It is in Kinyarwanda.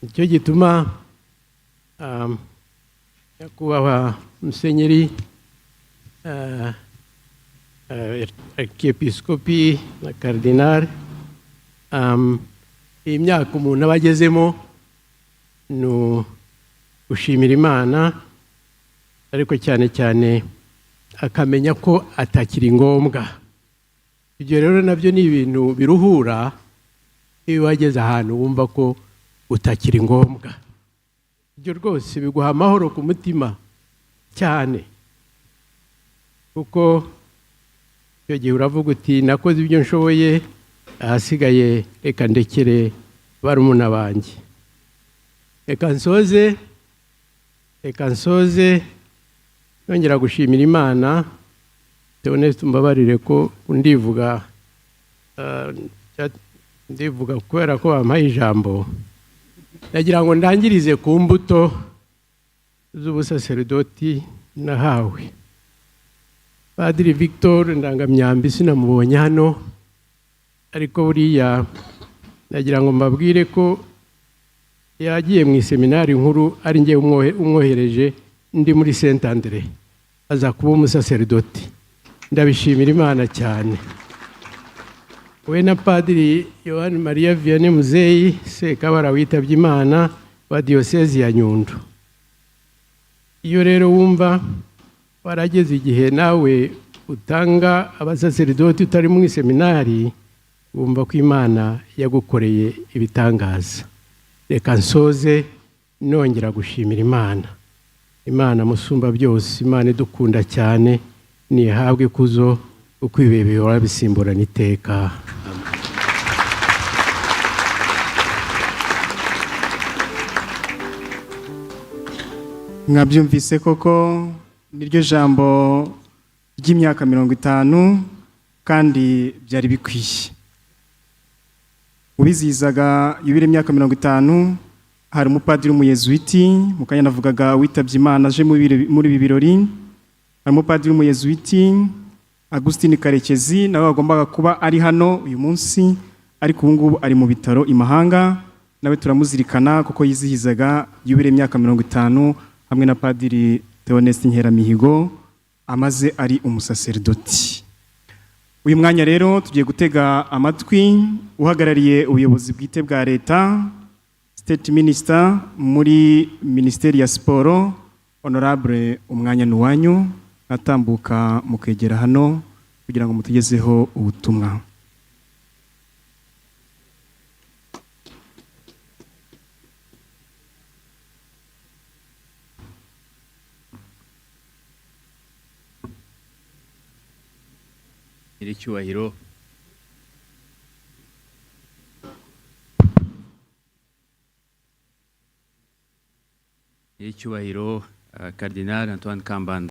nicyo gituma nyakubahwa Musenyeri Arkiyepiskopi na Karidinali, iyi myaka umuntu aba agezemo ni gushimira Imana, ariko cyane cyane akamenya ko atakiri ngombwa. Ibyo rero nabyo ni ibintu biruhura iyo wageze ahantu wumva ko utakiri ngombwa. Ibyo rwose biguha amahoro ku mutima cyane, kuko icyo gihe uravuga uti nakoze ibyo nshoboye, ahasigaye reka ndekere barumuna banjye. Reka nsoze nongera gushimira Imana. Theoneste mbabarire ko ndivuga kubera ko bampaye ijambo. Nagira ngo ndangirize ku mbuto z'ubusaserdoti nahawe. Padiri Victor Ndangamyambi sinamubonye hano, ariko buriya nagira ngo mbabwire ko yagiye mu seminari nkuru ari njye umwohereje, ndi muri Saint Andre, aza kuba umusaserdoti. Ndabishimira Imana cyane. We na Padiri Yohani Maria Vianney Muzeyi Sekabara witabye Imana wa Diyosezi ya Nyundo. Iyo rero wumva warageze igihe nawe utanga abasaserdoti utari mu seminari, wumva ko Imana yagukoreye ibitangaza. Reka nsoze nongera gushimira Imana. Imana musumba byose, Imana idukunda cyane, nihabwe ikuzo uko ibihe bihora bisimburana iteka. Mwabyumvise koko niryo jambo ry'imyaka 50 kandi byari bikwiye. Ubizizaga yubire imyaka 50, hari umupadiri w'umuyezuiti, mukanya navugaga witabye Imana aje muri ibi birori. Hari umupadiri w'umuyezuiti Agustin Karekezi, nawe agombaga kuba ari hano uyu munsi, ariko ubu ngubu ari mu bitaro i Mahanga. Nawe turamuzirikana kuko yizihizaga yubire imyaka 50 hamwe na Padiri Theoneste Nkeramihigo, amaze ari umusaserdoti. Uyu mwanya rero tugiye gutega amatwi uhagarariye ubuyobozi bwite bwa leta, State Minister muri Ministeri ya Siporo, Honorable umwanya nuwanyu, atambuka mukegera hano kugira ngo mutugezeho ubutumwa. Nyiricyubahiro Cardinal Antoine Kambanda.